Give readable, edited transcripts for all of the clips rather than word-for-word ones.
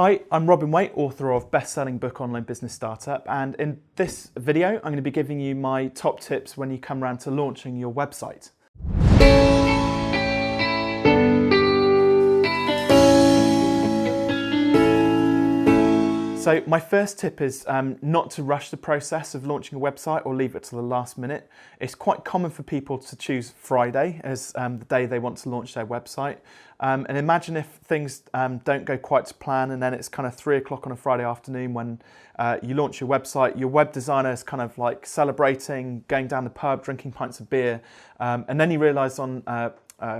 Hi, I'm Robin Waite, author of best-selling book Online Business Startup, and in this video I'm going to be giving you my top tips when you come around to launching your website. So my first tip is not to rush the process of launching a website or leave it to the last minute. It's quite common for people to choose Friday as the day they want to launch their website. And imagine if things don't go quite to plan, and then it's kind of 3 o'clock on a Friday afternoon when you launch your website. Your web designer is kind of like celebrating, going down the pub, drinking pints of beer, and then you realise on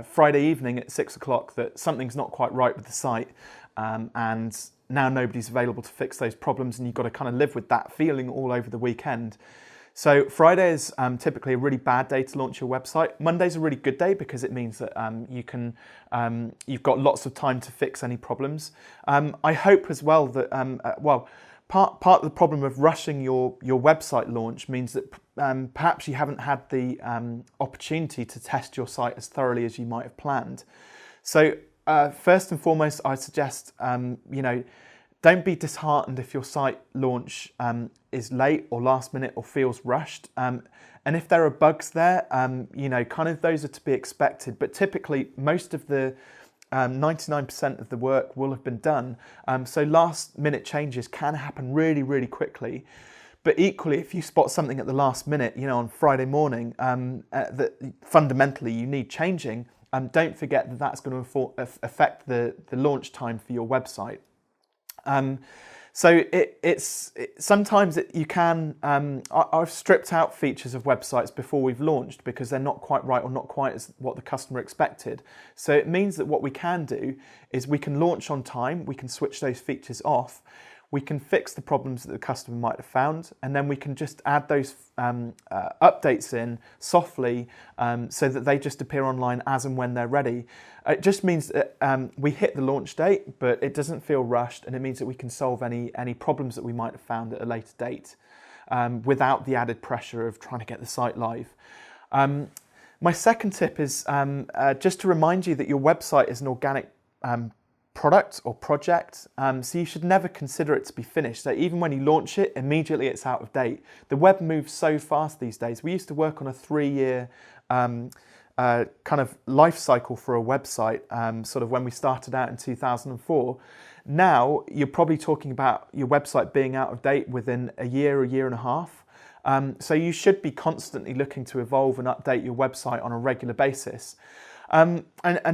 Friday evening at 6 o'clock that something's not quite right with the site, and now nobody's available to fix those problems, and you've got to kind of live with that feeling all over the weekend. So Friday is typically a really bad day to launch your website. Monday's a really good day because it means that you've got lots of time to fix any problems. I hope as well that part of the problem of rushing your website launch means that perhaps you haven't had the opportunity to test your site as thoroughly as you might have planned. So first and foremost, I suggest don't be disheartened if your site launch is late or last minute or feels rushed. And if there are bugs there, kind of those are to be expected. But typically, most of the 99% of the work will have been done. So last minute changes can happen really, really quickly. But equally, if you spot something at the last minute, on Friday morning, that fundamentally you need changing, don't forget that that's going to affect the launch time for your website. So sometimes you can. I've stripped out features of websites before we've launched because they're not quite right or not quite as what the customer expected. So it means that what we can do is we can launch on time. We can switch those features off. We can fix the problems that the customer might have found, and then we can just add those updates in softly so that they just appear online as and when they're ready. It just means that we hit the launch date, but it doesn't feel rushed, and it means that we can solve any problems that we might have found at a later date without the added pressure of trying to get the site live. My second tip is just to remind you that your website is an organic product or project, so you should never consider it to be finished. So even when you launch it, immediately it's out of date. The web moves so fast these days. We used to work on a 3-year kind of life cycle for a website, sort of when we started out in 2004. Now you're probably talking about your website being out of date within a year and a half. So you should be constantly looking to evolve and update your website on a regular basis. And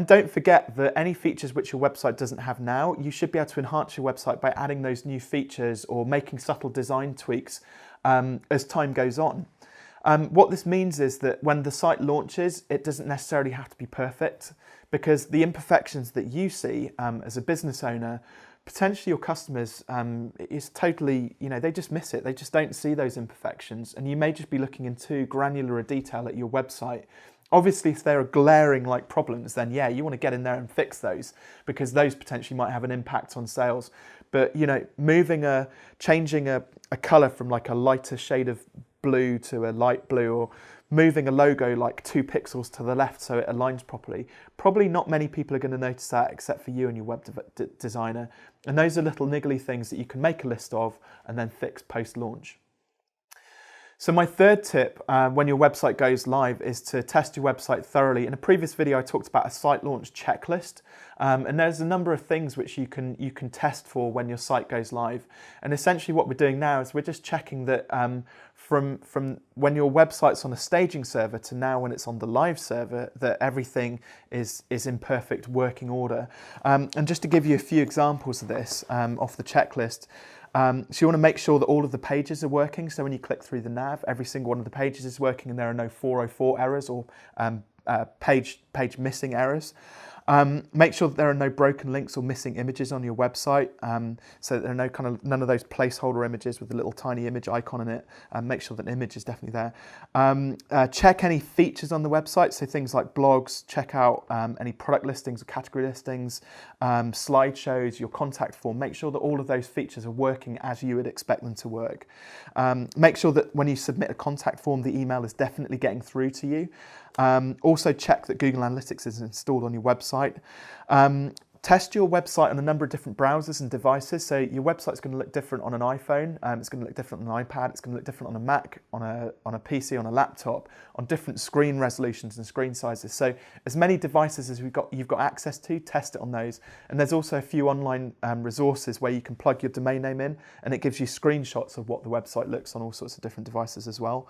don't forget that any features which your website doesn't have now, you should be able to enhance your website by adding those new features or making subtle design tweaks as time goes on. What this means is that when the site launches, it doesn't necessarily have to be perfect, because the imperfections that you see as a business owner, potentially your customers is totally, they just miss it. They just don't see those imperfections, and you may just be looking in too granular a detail at your website. Obviously, if there are glaring problems, then yeah, you want to get in there and fix those, because those potentially might have an impact on sales. But changing a color from like a lighter shade of blue to a light blue, or moving a logo like 2 pixels to the left so it aligns properly, probably not many people are going to notice that except for you and your web designer. And those are little niggly things that you can make a list of and then fix post-launch. So my third tip when your website goes live is to test your website thoroughly. In a previous video I talked about a site launch checklist, and there's a number of things which you can test for when your site goes live. And essentially what we're doing now is we're just checking that from when your website's on a staging server to now when it's on the live server, that everything is in perfect working order. And just to give you a few examples of this off the checklist, so you want to make sure that all of the pages are working. So when you click through the nav, every single one of the pages is working and there are no 404 errors or page missing errors. Make sure that there are no broken links or missing images on your website, so that there are none of those placeholder images with the little tiny image icon in it. Make sure that an image is definitely there. Check any features on the website, so things like blogs. Check out any product listings or category listings, slideshows, your contact form. Make sure that all of those features are working as you would expect them to work. Make sure that when you submit a contact form, the email is definitely getting through to you. Also check that Google Analytics is installed on your website. Test your website on a number of different browsers and devices. So your website's going to look different on an iPhone, it's going to look different on an iPad, it's going to look different on a Mac, on a PC, on a laptop, on different screen resolutions and screen sizes. So as many devices as you've got access to, test it on those. And there's also a few online resources where you can plug your domain name in, and it gives you screenshots of what the website looks on all sorts of different devices as well.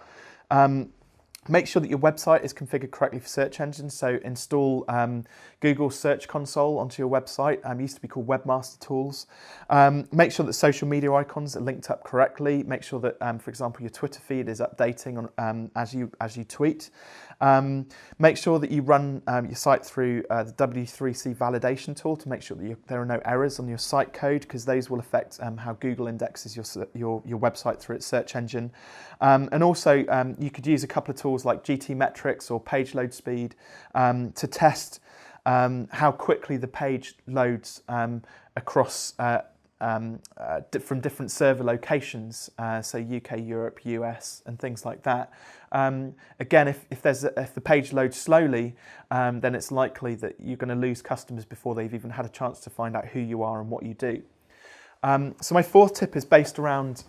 Make sure that your website is configured correctly for search engines. So install Google Search Console onto your website. It used to be called Webmaster Tools. Make sure that social media icons are linked up correctly. Make sure that, for example, your Twitter feed is updating on, as you tweet. Make sure that you run your site through the W3C validation tool to make sure that there are no errors on your site code, because those will affect how Google indexes your website through its search engine. And also, you could use a couple of tools like GTmetrix or page load speed to test how quickly the page loads across from different server locations, so UK, Europe, US, and things like that. Again, if the page loads slowly, then it's likely that you're going to lose customers before they've even had a chance to find out who you are and what you do. So my fourth tip is based around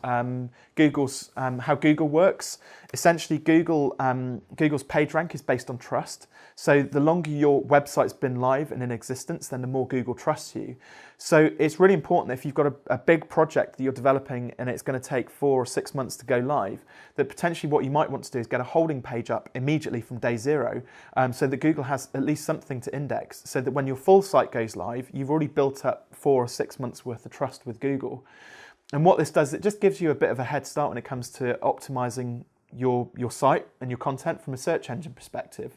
Google's how Google works. Essentially, Google's PageRank is based on trust. So the longer your website's been live and in existence, then the more Google trusts you. So it's really important that if you've got a big project that you're developing and it's going to take 4 or 6 months to go live, that potentially what you might want to do is get a holding page up immediately from day 0, so that Google has at least something to index, so that when your full site goes live, you've already built up 4 or 6 months worth of trust with Google. And what this does, it just gives you a bit of a head start when it comes to optimizing your site and your content from a search engine perspective.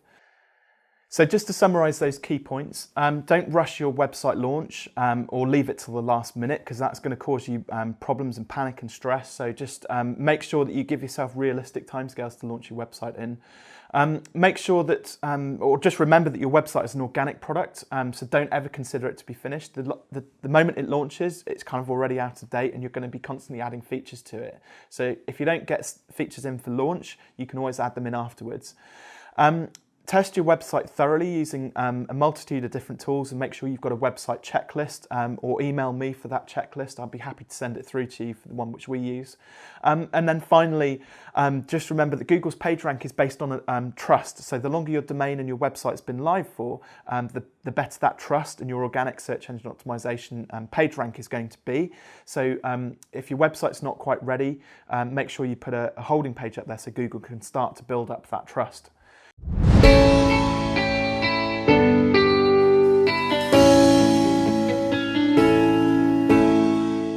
So just to summarize those key points, don't rush your website launch or leave it till the last minute, because that's going to cause you problems and panic and stress. So just make sure that you give yourself realistic timescales to launch your website in. Make sure that, or just remember that your website is an organic product, so don't ever consider it to be finished. The moment it launches, it's kind of already out of date and you're going to be constantly adding features to it. So if you don't get features in for launch, you can always add them in afterwards. Test your website thoroughly using a multitude of different tools, and make sure you've got a website checklist, or email me for that checklist. I'll be happy to send it through to you for the one which we use. And then finally, just remember that Google's PageRank is based on trust. So the longer your domain and your website's been live for, the better that trust and your organic search engine optimization PageRank is going to be. So if your website's not quite ready, make sure you put a holding page up there so Google can start to build up that trust.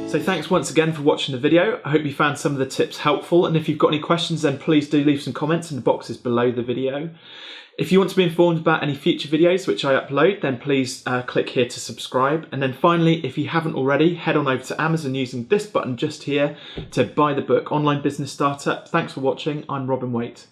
So thanks once again for watching the video. I hope you found some of the tips helpful, and if you've got any questions, then please do leave some comments in the boxes below the video. If you want to be informed about any future videos which I upload, then please click here to subscribe. And then finally, if you haven't already, head on over to Amazon using this button just here to buy the book, Online Business Startup. Thanks for watching. I'm Robin Waite.